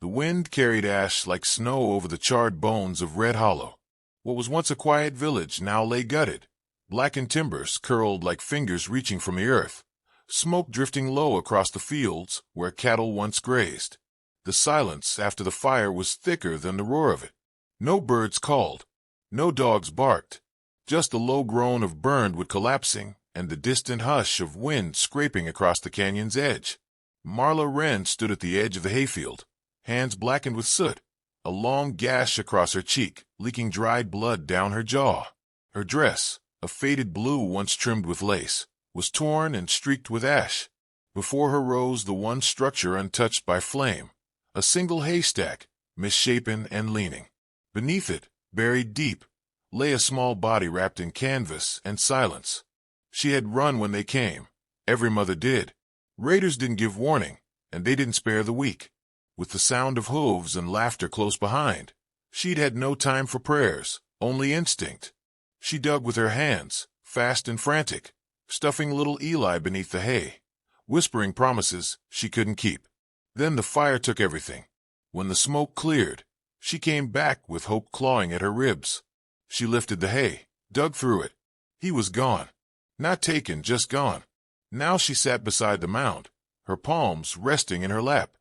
The wind carried ash like snow over the charred bones of Red Hollow. What was once a quiet village now lay gutted. Blackened timbers curled like fingers reaching from the earth. Smoke drifting low across the fields where cattle once grazed. The silence after the fire was thicker than the roar of it. No birds called. No dogs barked. Just the low groan of burned wood collapsing and the distant hush of wind scraping across the canyon's edge. Marla Wren stood at the edge of the hayfield, hands blackened with soot, a long gash across her cheek, leaking dried blood down her jaw. Her dress, a faded blue once trimmed with lace, was torn and streaked with ash. Before her rose the one structure untouched by flame, a single haystack, misshapen and leaning. Beneath it, buried deep, lay a small body wrapped in canvas and silence. She had run when they came. Every mother did. Raiders didn't give warning, and they didn't spare the weak. With the sound of hooves and laughter close behind, she'd had no time for prayers, only instinct. She dug with her hands, fast and frantic, stuffing little Eli beneath the hay, whispering promises she couldn't keep. Then the fire took everything. When the smoke cleared, she came back with hope clawing at her ribs. She lifted the hay, dug through it. He was gone. Not taken, just gone. Now she sat beside the mound, her palms resting in her lap.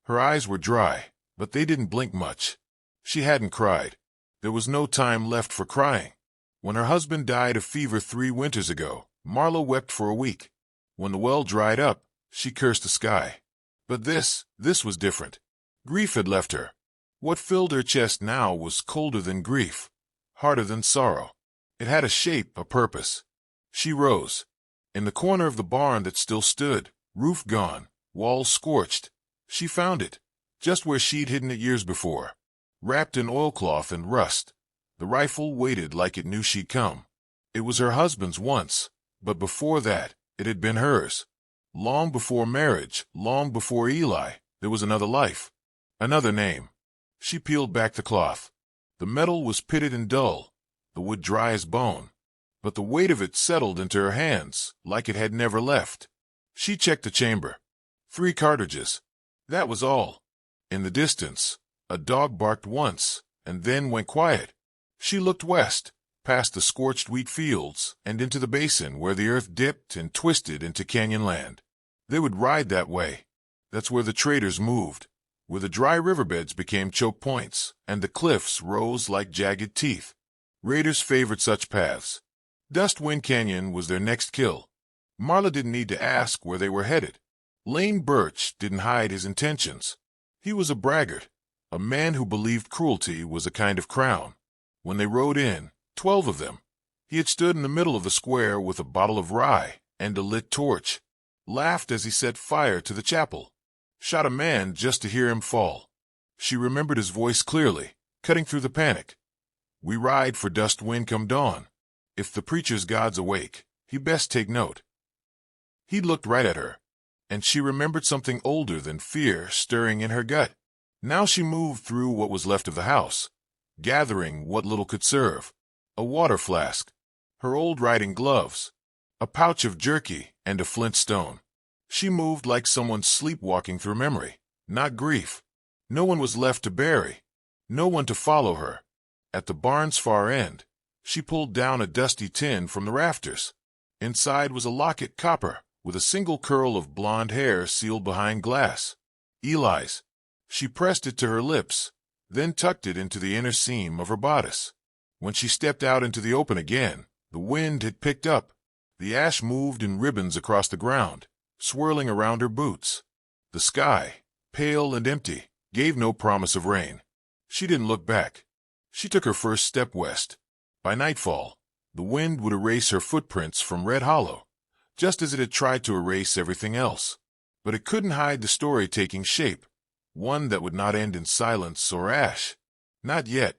Her eyes were dry, but they didn't blink much. She hadn't cried. There was no time left for crying. When her husband died of fever 3 winters ago, Marla wept for a week. When the well dried up, she cursed the sky. But this was different. Grief had left her. What filled her chest now was colder than grief, harder than sorrow. It had a shape, a purpose. She rose. In the corner of the barn that still stood, roof gone, walls scorched, she found it, just where she'd hidden it years before. Wrapped in oilcloth and rust, the rifle waited like it knew she'd come. It was her husband's once, but before that, it had been hers. Long before marriage, long before Eli, there was another life, another name. She peeled back the cloth. The metal was pitted and dull, the wood dry as bone, but the weight of it settled into her hands like it had never left. She checked the chamber. 3 cartridges. That was all. In the distance, a dog barked once, and then went quiet. She looked west, past the scorched wheat fields, and into the basin where the earth dipped and twisted into canyon land. They would ride that way. That's where the traders moved, where the dry riverbeds became choke points, and the cliffs rose like jagged teeth. Raiders favored such paths. Dustwind Canyon was their next kill. Marla didn't need to ask where they were headed. Lane Birch didn't hide his intentions. He was a braggart, a man who believed cruelty was a kind of crown. When they rode in, 12 of them, he had stood in the middle of the square with a bottle of rye and a lit torch, laughed as he set fire to the chapel, shot a man just to hear him fall. She remembered his voice clearly, cutting through the panic. "We ride for Dustwind come dawn. If the preacher's God's awake, he best take note." He looked right at her, and she remembered something older than fear stirring in her gut. Now she moved through what was left of the house, gathering what little could serve. A water flask, her old riding gloves, a pouch of jerky, and a flint stone. She moved like someone sleepwalking through memory, not grief. No one was left to bury, no one to follow her. At the barn's far end, she pulled down a dusty tin from the rafters. Inside was a locket copper, with a single curl of blonde hair sealed behind glass. Eli's. She pressed it to her lips, then tucked it into the inner seam of her bodice. When she stepped out into the open again, the wind had picked up. The ash moved in ribbons across the ground, swirling around her boots. The sky, pale and empty, gave no promise of rain. She didn't look back. She took her first step west. By nightfall, the wind would erase her footprints from Red Hollow, just as it had tried to erase everything else. But it couldn't hide the story taking shape, one that would not end in silence or ash. Not yet.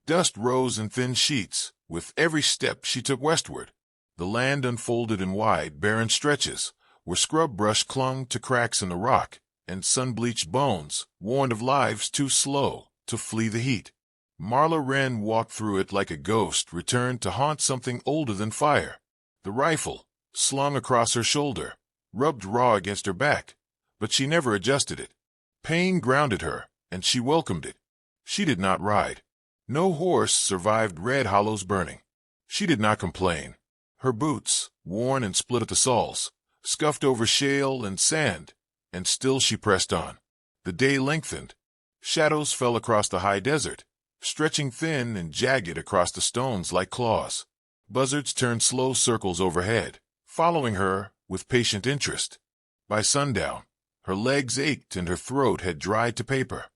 Dust rose in thin sheets with every step she took westward. The land unfolded in wide, barren stretches, where scrub brush clung to cracks in the rock, and sun-bleached bones warned of lives too slow to flee the heat. Marla Wren walked through it like a ghost returned to haunt something older than fire. The rifle, slung across her shoulder, rubbed raw against her back, but she never adjusted it. Pain grounded her, and she welcomed it. She did not ride. No horse survived Red Hollow's burning. She did not complain. Her boots, worn and split at the soles, scuffed over shale and sand, and still she pressed on. The day lengthened. Shadows fell across the high desert, stretching thin and jagged across the stones like claws. Buzzards turned slow circles overhead, following her with patient interest. By sundown, her legs ached and her throat had dried to paper.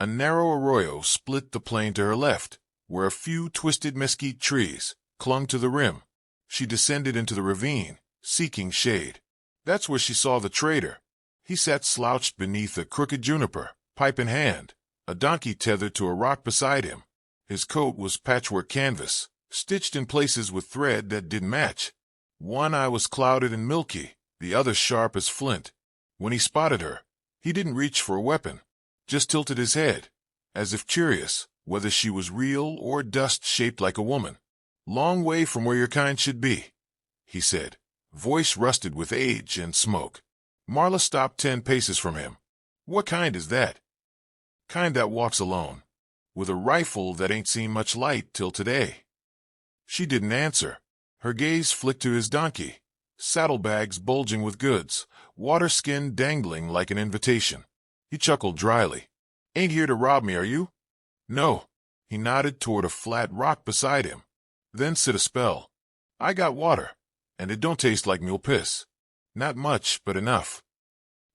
A narrow arroyo split the plain to her left, where a few twisted mesquite trees clung to the rim. She descended into the ravine, seeking shade. That's where she saw the trader. He sat slouched beneath a crooked juniper, pipe in hand, a donkey tethered to a rock beside him. His coat was patchwork canvas, stitched in places with thread that didn't match. One eye was clouded and milky, the other sharp as flint. When he spotted her, he didn't reach for a weapon, just tilted his head, as if curious whether she was real or dust shaped like a woman. "Long way from where your kind should be," he said, voice rusted with age and smoke. Marla stopped 10 paces from him. "What kind is that?" "Kind that walks alone, with a rifle that ain't seen much light till today." She didn't answer. Her gaze flicked to his donkey, saddlebags bulging with goods, water skin dangling like an invitation. He chuckled dryly. "Ain't here to rob me, are you?" "No." He nodded toward a flat rock beside him. "Then sit a spell. I got water, and it don't taste like mule piss. Not much, but enough."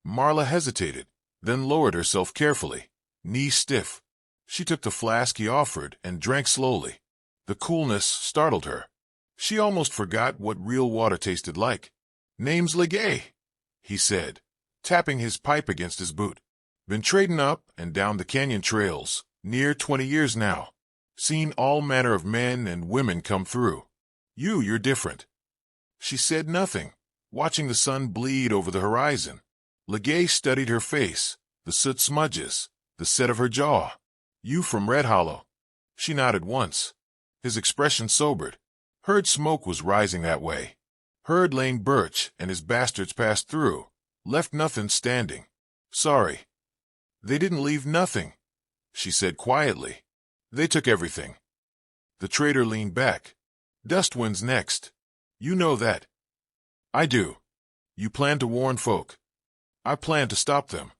Marla hesitated, then lowered herself carefully, knees stiff. She took the flask he offered and drank slowly. The coolness startled her. She almost forgot what real water tasted like. "Name's Legay," he said, tapping his pipe against his boot. "Been trading up and down the canyon trails, near 20 years now. Seen all manner of men and women come through. You're different." She said nothing, watching the sun bleed over the horizon. Legay studied her face, the soot smudges, the set of her jaw. "You from Red Hollow?" She nodded once. His expression sobered. Heard smoke was rising that way. Heard Lane Birch and his bastards passed through, left nothing standing. "Sorry." "They didn't leave nothing," she said quietly. "They took everything." The trader leaned back. "Dustwind's next. You know that." "I do." "You plan to warn folk." "I plan to stop them."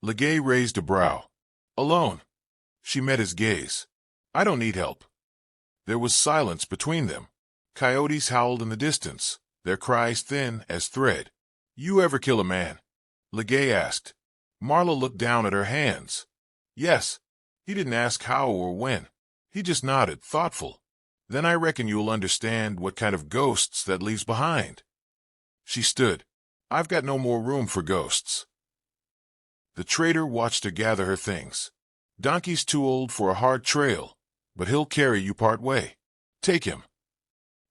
Legay raised a brow. "Alone?" She met his gaze. "I don't need help." There was silence between them. Coyotes howled in the distance, their cries thin as thread. "You ever kill a man?" Legay asked. Marla looked down at her hands. "Yes." He didn't ask how or when. He just nodded, thoughtful. "Then I reckon you'll understand what kind of ghosts that leaves behind." She stood. "I've got no more room for ghosts." The trader watched her gather her things. "Donkey's too old for a hard trail, but he'll carry you part way. Take him."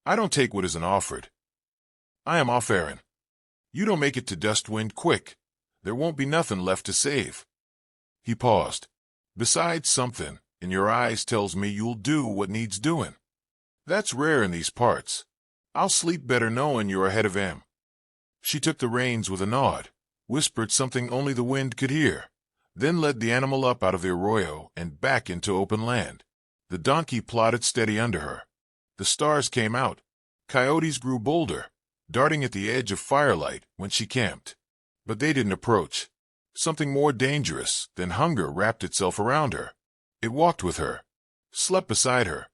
"I don't take what isn't offered." "I am off errand. You don't make it to Dustwind quick. There won't be nothing left to save." He paused. "Besides, something in your eyes tells me you'll do what needs doing. That's rare in these parts. I'll sleep better knowing you're ahead of him." She took the reins with a nod, whispered something only the wind could hear, then led the animal up out of the arroyo and back into open land. The donkey plodded steady under her. The stars came out. Coyotes grew bolder, darting at the edge of firelight when she camped. But they didn't approach. Something more dangerous than hunger wrapped itself around her. It walked with her, slept beside her.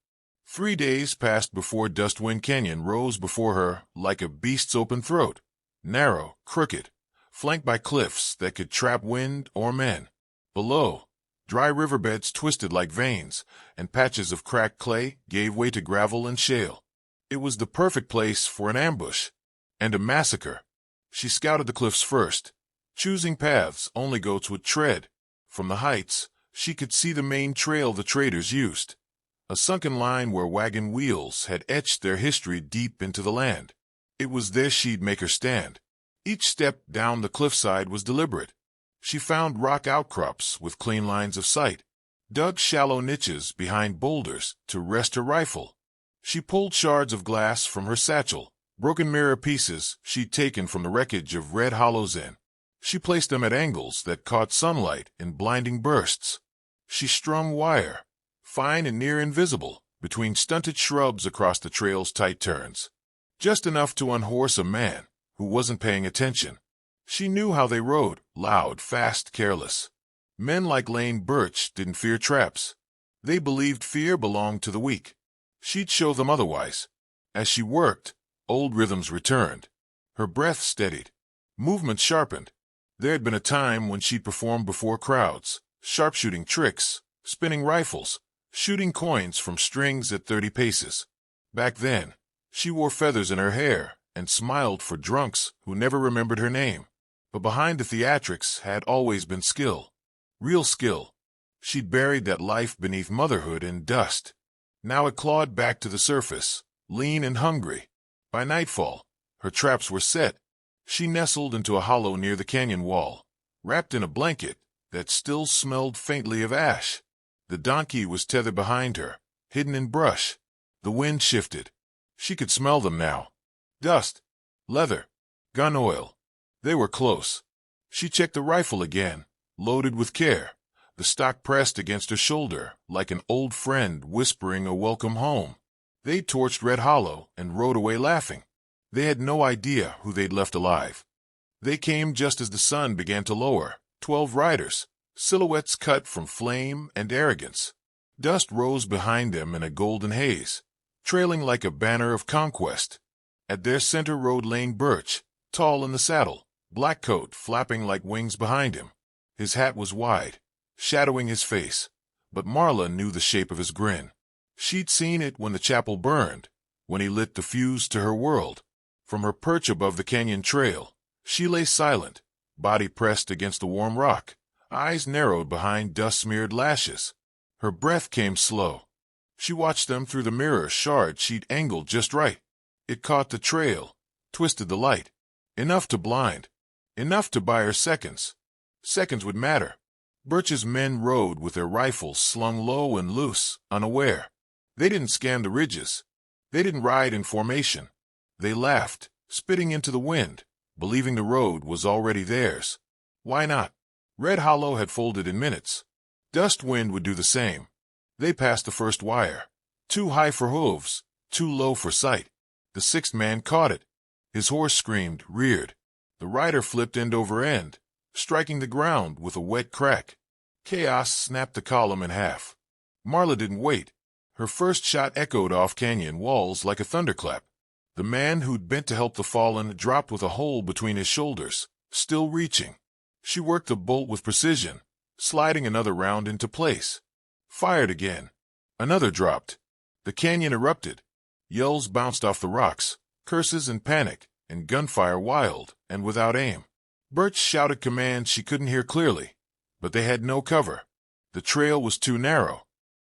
3 days passed before Dustwind Canyon rose before her like a beast's open throat, narrow, crooked, flanked by cliffs that could trap wind or men. Below, dry riverbeds twisted like veins, and patches of cracked clay gave way to gravel and shale. It was the perfect place for an ambush and a massacre. She scouted the cliffs first, choosing paths only goats would tread. From the heights, she could see the main trail the traders used, a sunken line where wagon wheels had etched their history deep into the land. It was there she'd make her stand. Each step down the cliffside was deliberate. She found rock outcrops with clean lines of sight, dug shallow niches behind boulders to rest her rifle. She pulled shards of glass from her satchel, broken mirror pieces she'd taken from the wreckage of Red Hollow's Inn. She placed them at angles that caught sunlight in blinding bursts. She strung wire, fine and near invisible, between stunted shrubs across the trail's tight turns. Just enough to unhorse a man who wasn't paying attention. She knew how they rode, loud, fast, careless. Men like Lane Birch didn't fear traps. They believed fear belonged to the weak. She'd show them otherwise. As she worked, old rhythms returned. Her breath steadied. Movement sharpened. There had been a time when she'd performed before crowds, sharpshooting tricks, spinning rifles, shooting coins from strings at 30 paces. Back then, she wore feathers in her hair and smiled for drunks who never remembered her name. But behind the theatrics had always been skill. Real skill. She'd buried that life beneath motherhood in dust. Now it clawed back to the surface, lean and hungry. By nightfall, her traps were set. She nestled into a hollow near the canyon wall, wrapped in a blanket that still smelled faintly of ash. The donkey was tethered behind her, hidden in brush. The wind shifted. She could smell them now. Dust, leather, gun oil. They were close. She checked the rifle again, loaded with care, the stock pressed against her shoulder like an old friend whispering a welcome home. They torched Red Hollow and rode away laughing. They had no idea who they'd left alive. They came just as the sun began to lower, 12 riders, silhouettes cut from flame and arrogance. Dust rose behind them in a golden haze, trailing like a banner of conquest. At their center rode Lane Birch, tall in the saddle, black coat flapping like wings behind him. His hat was wide, shadowing his face, but Marla knew the shape of his grin. She'd seen it when the chapel burned, when he lit the fuse to her world. From her perch above the canyon trail, she lay silent, body pressed against the warm rock, eyes narrowed behind dust-smeared lashes. Her breath came slow. She watched them through the mirror shard she'd angled just right. It caught the trail, twisted the light. Enough to blind. Enough to buy her seconds. Seconds would matter. Birch's men rode with their rifles slung low and loose, unaware. They didn't scan the ridges. They didn't ride in formation. They laughed, spitting into the wind, believing the road was already theirs. Why not? Red Hollow had folded in minutes. Dustwind would do the same. They passed the first wire. Too high for hooves, too low for sight. The sixth man caught it. His horse screamed, reared. The rider flipped end over end, striking the ground with a wet crack. Chaos snapped the column in half. Marla didn't wait. Her first shot echoed off canyon walls like a thunderclap. The man who'd bent to help the fallen dropped with a hole between his shoulders, still reaching. She worked the bolt with precision, sliding another round into place. Fired again. Another dropped. The canyon erupted. Yells bounced off the rocks, curses and panic, and gunfire wild and without aim. Birch shouted commands she couldn't hear clearly, but they had no cover. The trail was too narrow.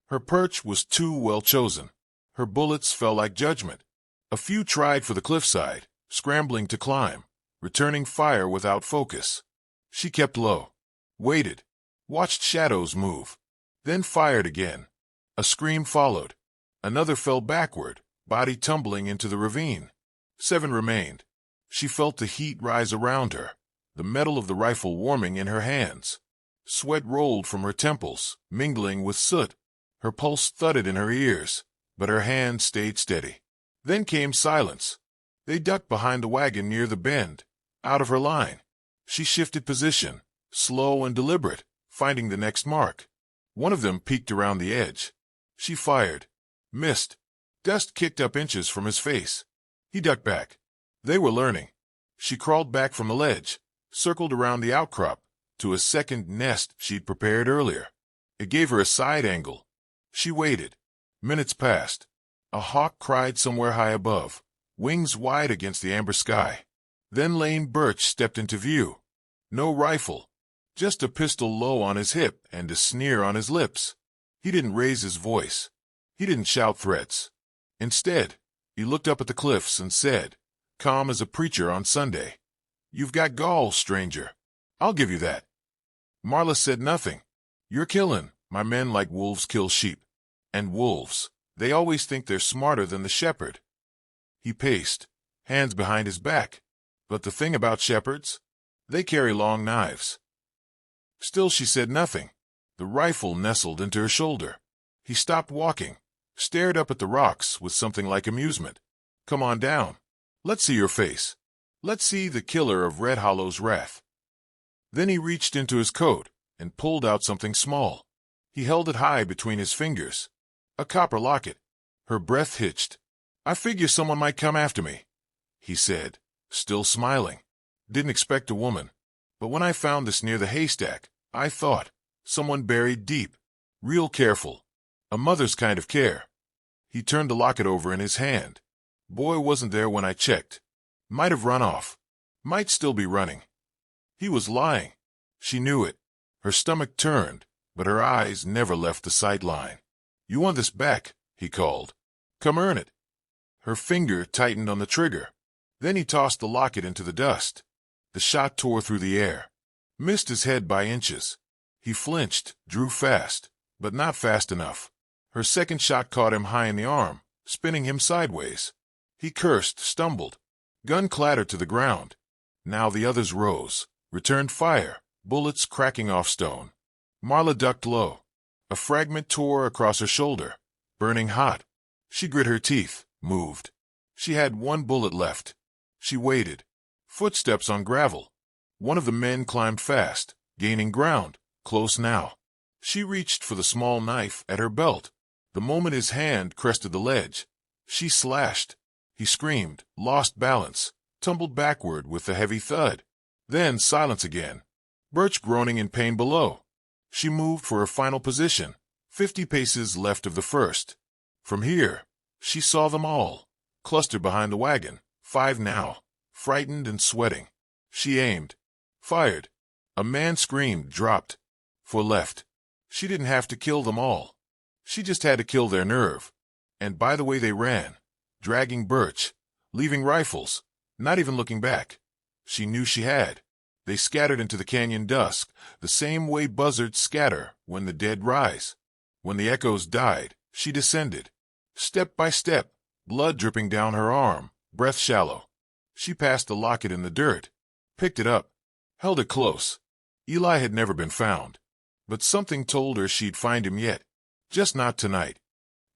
Her perch was too well chosen. Her bullets fell like judgment. A few tried for the cliffside, scrambling to climb, returning fire without focus. She kept low, waited, watched shadows move, then fired again. A scream followed. Another fell backward, body tumbling into the ravine. 7 remained. She felt the heat rise around her, the metal of the rifle warming in her hands. Sweat rolled from her temples, mingling with soot. Her pulse thudded in her ears, but her hand stayed steady. Then came silence. They ducked behind the wagon near the bend, out of her line. She shifted position, slow and deliberate, finding the next mark. One of them peeked around the edge. She fired. Missed. Dust kicked up inches from his face. He ducked back. They were learning. She crawled back from the ledge, circled around the outcrop, to a second nest she'd prepared earlier. It gave her a side angle. She waited. Minutes passed. A hawk cried somewhere high above, wings wide against the amber sky. Then Lane Birch stepped into view. No rifle, just a pistol low on his hip and a sneer on his lips. He didn't raise his voice. He didn't shout threats. Instead, he looked up at the cliffs and said, calm as a preacher on Sunday, "You've got gall, stranger. I'll give you that." Marla said nothing. "You're killing. My men like wolves kill sheep. And wolves, they always think they're smarter than the shepherd." He paced, hands behind his back. "But the thing about shepherds, They carry long knives. Still she said nothing. The rifle nestled into her shoulder. He stopped walking, stared up at the rocks with something like amusement. Come on down. Let's see your face. Let's see the killer of Red Hollow's wrath. Then he reached into his coat and pulled out something small. He held it high between his fingers. A copper locket. Her breath hitched. I figure someone might come after me, he said, still smiling. Didn't expect a woman. But when I found this near the haystack, I thought, someone buried deep. Real careful. A mother's kind of care. He turned the locket over in his hand. Boy wasn't there when I checked. Might have run off. Might still be running. He was lying. She knew it. Her stomach turned, but her eyes never left the sight line. You want this back, he called. Come earn it. Her finger tightened on the trigger. Then he tossed the locket into the dust. The shot tore through the air. Missed his head by inches. He flinched, drew fast, but not fast enough. Her second shot caught him high in the arm, spinning him sideways. He cursed, stumbled. Gun clattered to the ground. Now the others rose, returned fire, bullets cracking off stone. Marla ducked low. A fragment tore across her shoulder, burning hot. She grit her teeth, moved. She had one bullet left. She waited. Footsteps on gravel. One of the men climbed fast, gaining ground, close now. She reached for the small knife at her belt. The moment his hand crested the ledge, she slashed. He screamed, lost balance, tumbled backward with a heavy thud. Then silence again. Birch groaning in pain below. She moved for her final position, 50 paces left of the first. From here, she saw them all, clustered behind the wagon, 5 now, frightened and sweating. She aimed, fired. A man screamed, dropped. For left. She didn't have to kill them all. She just had to kill their nerve. And by the way they ran, dragging Birch, leaving rifles, not even looking back. She knew she had. They scattered into the canyon dusk, the same way buzzards scatter when the dead rise. When the echoes died, she descended. Step by step, blood dripping down her arm, breath shallow. She passed the locket in the dirt, picked it up, held it close. Eli had never been found. But something told her she'd find him yet. Just not tonight.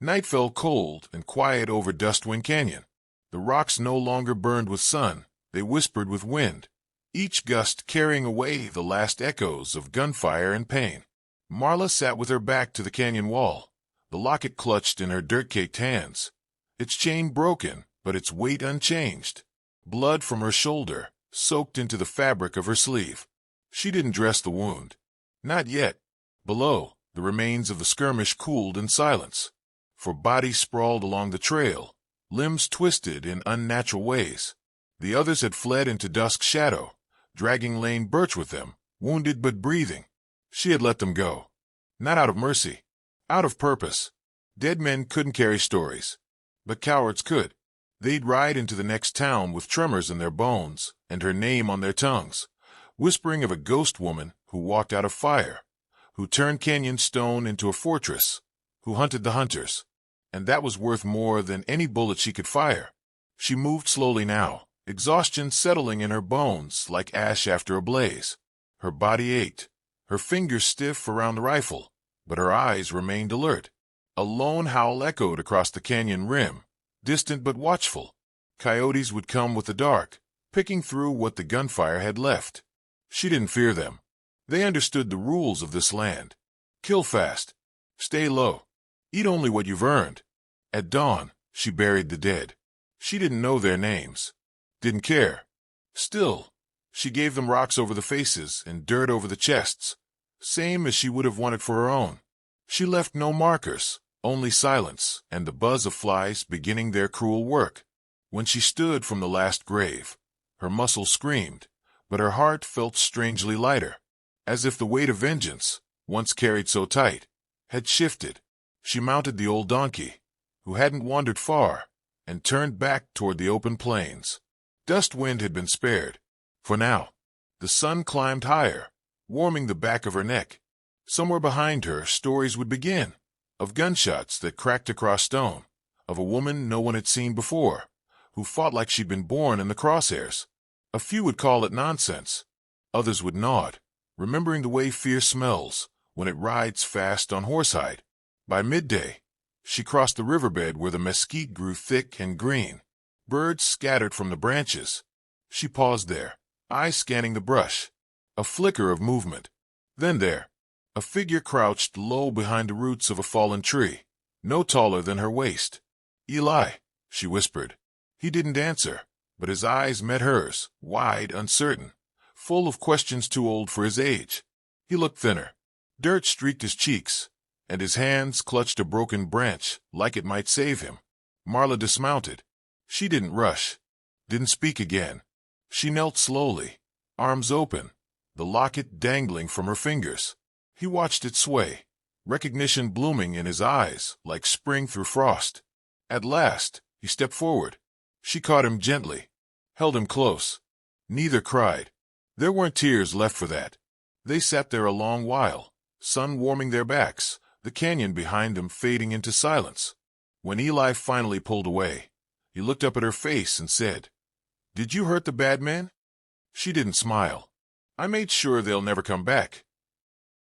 Night fell cold and quiet over Dustwind Canyon. The rocks no longer burned with sun, they whispered with wind, each gust carrying away the last echoes of gunfire and pain. Marla sat with her back to the canyon wall, the locket clutched in her dirt-caked hands. Its chain broken, but its weight unchanged. Blood from her shoulder soaked into the fabric of her sleeve. She didn't dress the wound. Not yet. Below, the remains of the skirmish cooled in silence. For bodies sprawled along the trail, limbs twisted in unnatural ways. The others had fled into dusk shadow, dragging Lane Birch with them, wounded but breathing. She had let them go. Not out of mercy, out of purpose. Dead men couldn't carry stories, but cowards could. They'd ride into the next town with tremors in their bones and her name on their tongues, whispering of a ghost woman who walked out of fire, who turned canyon stone into a fortress, who hunted the hunters. And that was worth more than any bullet she could fire. She moved slowly now, exhaustion settling in her bones like ash after a blaze. Her body ached, her fingers stiff around the rifle, but her eyes remained alert. A lone howl echoed across the canyon rim, distant but watchful. Coyotes would come with the dark, picking through what the gunfire had left. She didn't fear them. They understood the rules of this land. Kill fast. Stay low. Eat only what you've earned. At dawn, she buried the dead. She didn't know their names. Didn't care. Still, she gave them rocks over the faces and dirt over the chests, same as she would have wanted for her own. She left no markers, only silence and the buzz of flies beginning their cruel work. When she stood from the last grave, her muscles screamed, but her heart felt strangely lighter, as if the weight of vengeance, once carried so tight, had shifted. She mounted the old donkey, who hadn't wandered far, and turned back toward the open plains. Dustwind had been spared. For now, the sun climbed higher, warming the back of her neck. Somewhere behind her, stories would begin, of gunshots that cracked across stone, of a woman no one had seen before, who fought like she'd been born in the crosshairs. A few would call it nonsense. Others would nod, remembering the way fear smells when it rides fast on horsehide. By midday, she crossed the riverbed where the mesquite grew thick and green. Birds scattered from the branches. She paused there, eyes scanning the brush. A flicker of movement. Then there, a figure crouched low behind the roots of a fallen tree, no taller than her waist. "Eli," she whispered. He didn't answer, but his eyes met hers, wide, uncertain, full of questions too old for his age. He looked thinner. Dirt streaked his cheeks, and his hands clutched a broken branch like it might save him. Marla dismounted. She didn't rush, didn't speak again. She knelt slowly, arms open, the locket dangling from her fingers. He watched it sway, recognition blooming in his eyes like spring through frost. At last, he stepped forward. She caught him gently, held him close. Neither cried. There weren't tears left for that. They sat there a long while, sun warming their backs, the canyon behind them fading into silence. When Eli finally pulled away, he looked up at her face and said, "Did you hurt the bad men?" She didn't smile. "I made sure they'll never come back."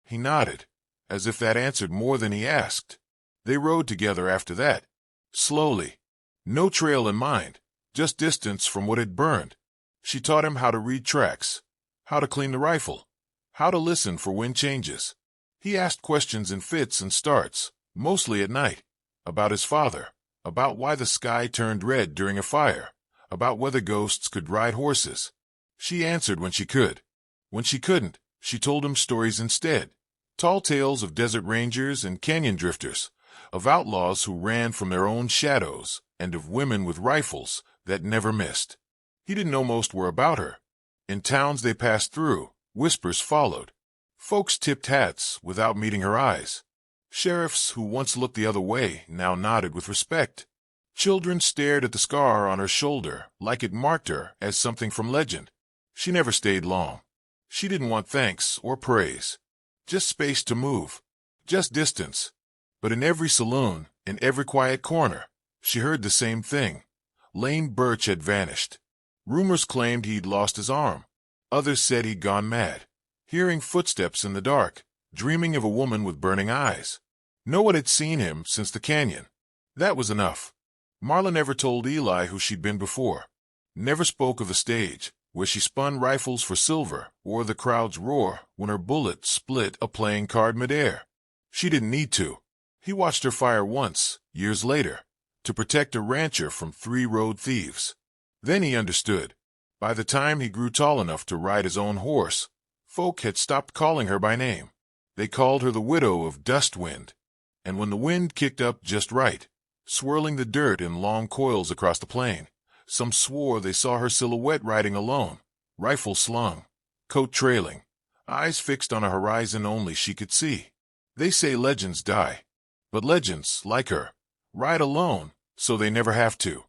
He nodded, as if that answered more than he asked. They rode together after that, slowly. No trail in mind, just distance from what had burned. She taught him how to read tracks, how to clean the rifle, how to listen for wind changes. He asked questions in fits and starts, mostly at night, about his father, about why the sky turned red during a fire, about whether ghosts could ride horses. She answered when she could. When she couldn't, she told him stories instead. Tall tales of desert rangers and canyon drifters, of outlaws who ran from their own shadows, and of women with rifles that never missed. He didn't know most were about her. In towns they passed through, whispers followed. Folks tipped hats without meeting her eyes. Sheriffs who once looked the other way now nodded with respect. Children stared at the scar on her shoulder like it marked her as something from legend. She never stayed long. She didn't want thanks or praise. Just space to move. Just distance. But in every saloon, in every quiet corner, she heard the same thing. Lane Birch had vanished. Rumors claimed he'd lost his arm. Others said he'd gone mad. Hearing footsteps in the dark, dreaming of a woman with burning eyes. No one had seen him since the canyon. That was enough. Marla never told Eli who she'd been before. Never spoke of the stage, where she spun rifles for silver, or the crowd's roar when her bullet split a playing card midair. She didn't need to. He watched her fire once, years later, to protect a rancher from 3 road thieves. Then he understood. By the time he grew tall enough to ride his own horse, folk had stopped calling her by name. They called her the widow of Dustwind. And when the wind kicked up just right, swirling the dirt in long coils across the plain, some swore they saw her silhouette riding alone, rifle slung, coat trailing, eyes fixed on a horizon only she could see. They say legends die, but legends, like her, ride alone, so they never have to.